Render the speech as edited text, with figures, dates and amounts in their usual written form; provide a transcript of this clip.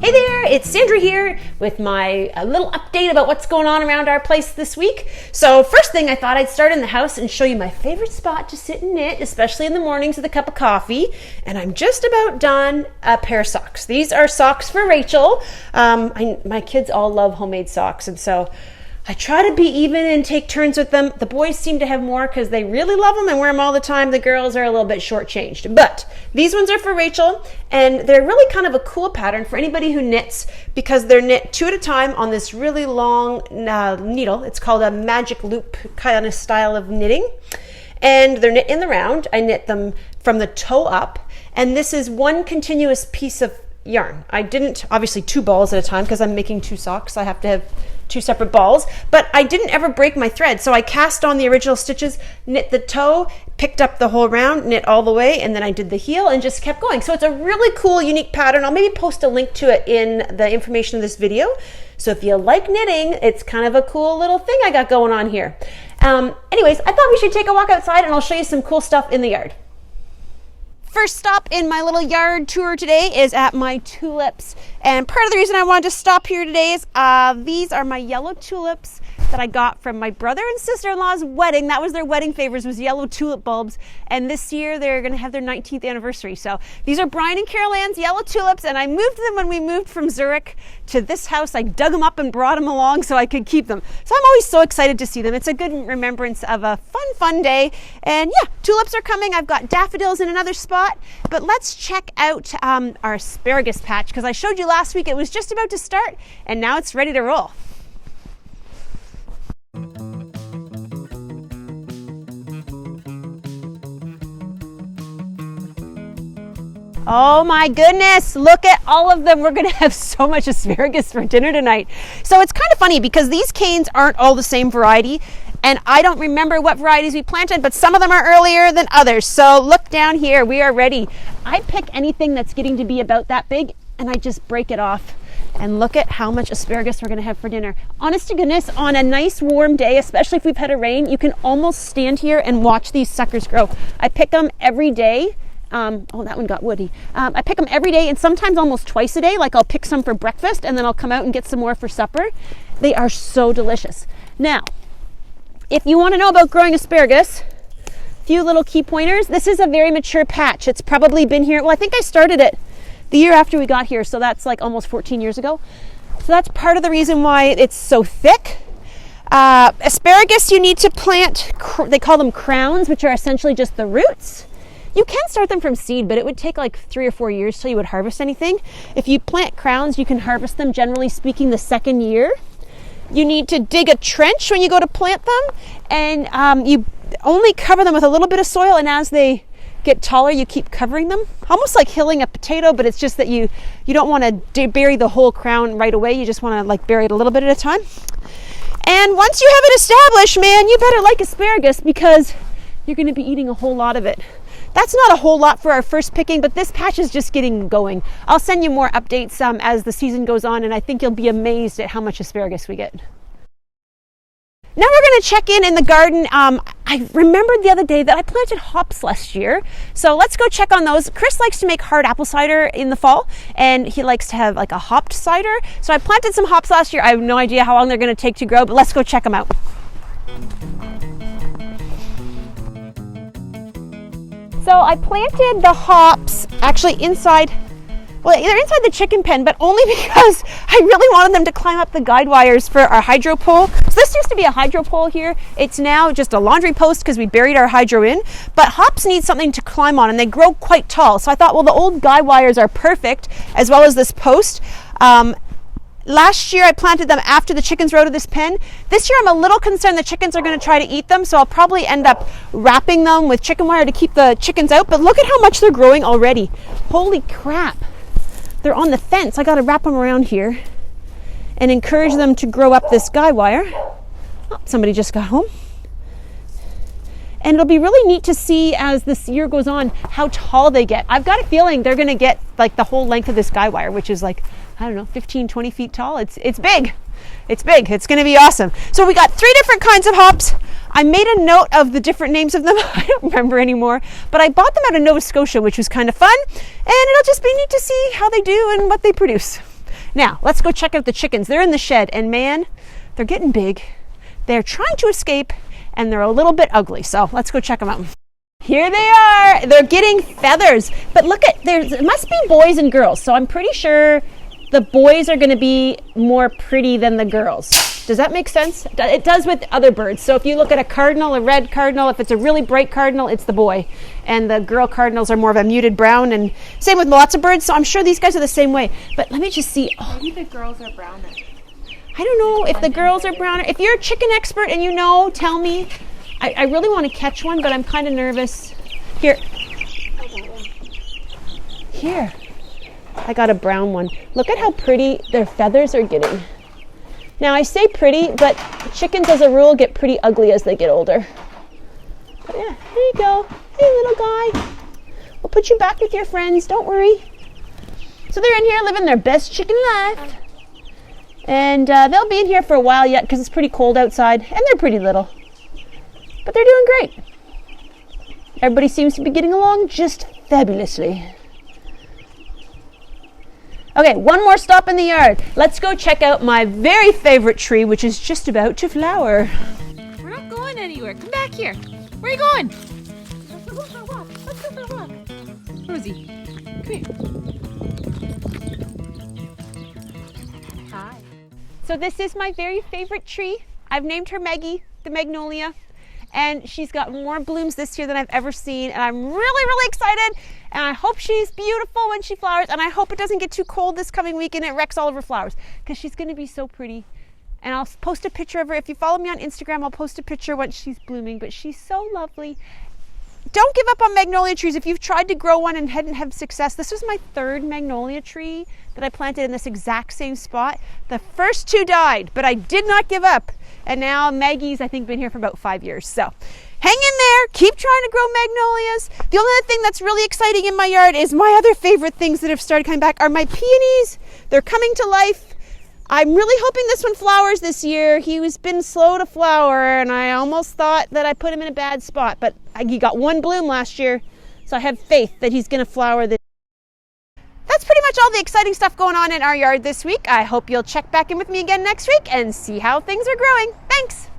Hey there, it's Sandra here with my little update about what's going on around our place this week. So first thing, I thought I'd start in the house and show you my favorite spot to sit and knit, especially in the mornings with a cup of coffee. And I'm just about done a pair of socks. These are socks for Rachel. My kids all love homemade socks, and so I try to be even and take turns with them. The boys seem to have more because they really love them and wear them all the time. The girls are a little bit shortchanged. But these ones are for Rachel, and they're really kind of a cool pattern for anybody who knits because they're knit 2 at a time on this really long needle. It's called a magic loop kind of style of knitting. And they're knit in the round. I knit them from the toe up. And this is one continuous piece of yarn. I didn't, obviously 2 balls at a time because I'm making 2 socks. I have to have 2 separate balls, but I didn't ever break my thread. So I cast on the original stitches, knit the toe, picked up the whole round, knit all the way, and then I did the heel and just kept going. So it's a really cool, unique pattern. I'll maybe post a link to it in the information of this video. So if you like knitting, it's kind of a cool little thing I got going on here. Anyways, I thought we should take a walk outside and I'll show you some cool stuff in the yard. First stop in my little yard tour today is at my tulips. And part of the reason I wanted to stop here today is these are my yellow tulips that I got from my brother and sister-in-law's wedding. That was their wedding favors, was yellow tulip bulbs. And this year they're going to have their 19th anniversary. So these are Brian and Carol Ann's yellow tulips, and I moved them when we moved from Zurich to this house. I dug them up and brought them along so I could keep them. So I'm always so excited to see them. It's a good remembrance of a fun day. And yeah, tulips are coming. I've got daffodils in another spot. But let's check out our asparagus patch, because I showed you last week it was just about to start, and now it's ready to roll. Oh my goodness, look at all of them. We're gonna have so much asparagus for dinner tonight. So it's kind of funny because these canes aren't all the same variety, and I don't remember what varieties we planted, but some of them are earlier than others. So look down here, we are ready. I pick anything that's getting to be about that big and I just break it off. And look at how much asparagus we're gonna have for dinner. Honest to goodness, on a nice warm day, especially if we've had a rain, you can almost stand here and watch these suckers grow. I pick them every day. Oh, that one got woody. I pick them every day and sometimes almost twice a day. Like I'll pick some for breakfast and then I'll come out and get some more for supper. They are so delicious. Now, if you want to know about growing asparagus, a few little key pointers. This is a very mature patch. It's probably been here. Well, I think I started it the year after we got here. So that's like almost 14 years ago. So that's part of the reason why it's so thick. Asparagus, you need to plant, they call them crowns, which are essentially just the roots. You can start them from seed, but it would take like 3 or 4 years till you would harvest anything. If you plant crowns, you can harvest them, generally speaking, the 2nd year. You need to dig a trench when you go to plant them, and you only cover them with a little bit of soil, and as they get taller, you keep covering them. Almost like hilling a potato, but it's just that you don't want to bury the whole crown right away. You just want to like bury it a little bit at a time. And once you have it established, man, you better like asparagus because you're going to be eating a whole lot of it. That's not a whole lot for our first picking, but this patch is just getting going. I'll send you more updates as the season goes on, and I think you'll be amazed at how much asparagus we get. Now we're going to check in the garden. I remembered the other day that I planted hops last year, so let's go check on those. Chris likes to make hard apple cider in the fall, and he likes to have like a hopped cider. So I planted some hops last year. I have no idea how long they're going to take to grow, but let's go check them out. So I planted the hops actually inside, well, they're inside the chicken pen, but only because I really wanted them to climb up the guide wires for our hydro pole. So this used to be a hydro pole here. It's now just a laundry post because we buried our hydro in, but hops need something to climb on and they grow quite tall. So I thought, well, the old guide wires are perfect as well as this post. Last year I planted them after the chickens rode to this pen. This year I'm a little concerned the chickens are going to try to eat them, so I'll probably end up wrapping them with chicken wire to keep the chickens out. But look at how much they're growing already. Holy crap. They're on the fence. I got to wrap them around here and encourage them to grow up this guy wire. Oh, somebody just got home. And it'll be really neat to see as this year goes on how tall they get. I've got a feeling they're going to get like the whole length of this guy wire, which is like, I don't know, 15, 20 feet tall. It's big. It's big. It's going to be awesome. So we got 3 different kinds of hops. I made a note of the different names of them. I don't remember anymore, but I bought them out of Nova Scotia, which was kind of fun. And it'll just be neat to see how they do and what they produce. Now, let's go check out the chickens. They're in the shed, and man, they're getting big. They're trying to escape, and they're a little bit ugly. So let's go check them out. Here they are. They're getting feathers. But look at, it must be boys and girls. So I'm pretty sure the boys are going to be more pretty than the girls. Does that make sense? It does with other birds. So if you look at a cardinal, a red cardinal, if it's a really bright cardinal, it's the boy. And the girl cardinals are more of a muted brown, and same with lots of birds. So I'm sure these guys are the same way. But let me just see. Oh, maybe the girls are browner. I don't know if the girls are browner. If you're a chicken expert and you know, tell me. I really want to catch one, but I'm kind of nervous. Here. Here. I got a brown one. Look at how pretty their feathers are getting. Now, I say pretty, but chickens as a rule get pretty ugly as they get older. But yeah, there you go. Hey, little guy. We'll put you back with your friends. Don't worry. So they're in here living their best chicken life. And they'll be in here for a while yet because it's pretty cold outside. And they're pretty little. But they're doing great. Everybody seems to be getting along just fabulously. Okay, one more stop in the yard. Let's go check out my very favorite tree, which is just about to flower. We're not going anywhere. Come back here. Where are you going? Let's go for a walk. Let's go for a walk. Rosie, come here. Hi. So this is my very favorite tree. I've named her Maggie, the Magnolia. And she's got more blooms this year than I've ever seen. And I'm really, really excited. And I hope she's beautiful when she flowers. And I hope it doesn't get too cold this coming week and it wrecks all of her flowers. Because she's going to be so pretty. And I'll post a picture of her. If you follow me on Instagram, I'll post a picture once she's blooming. But she's so lovely. Don't give up on magnolia trees. If you've tried to grow one and hadn't had success, this was my third magnolia tree that I planted in this exact same spot. The first two died, but I did not give up. And now Maggie's, I think, been here for about 5 years. So hang in there. Keep trying to grow magnolias. The only other thing that's really exciting in my yard is my other favorite things that have started coming back are my peonies. They're coming to life. I'm really hoping this one flowers this year. He's been slow to flower, and I almost thought that I put him in a bad spot. But he got one bloom last year, so I have faith that he's going to flower this. That's pretty much all the exciting stuff going on in our yard this week. I hope you'll check back in with me again next week and see how things are growing. Thanks.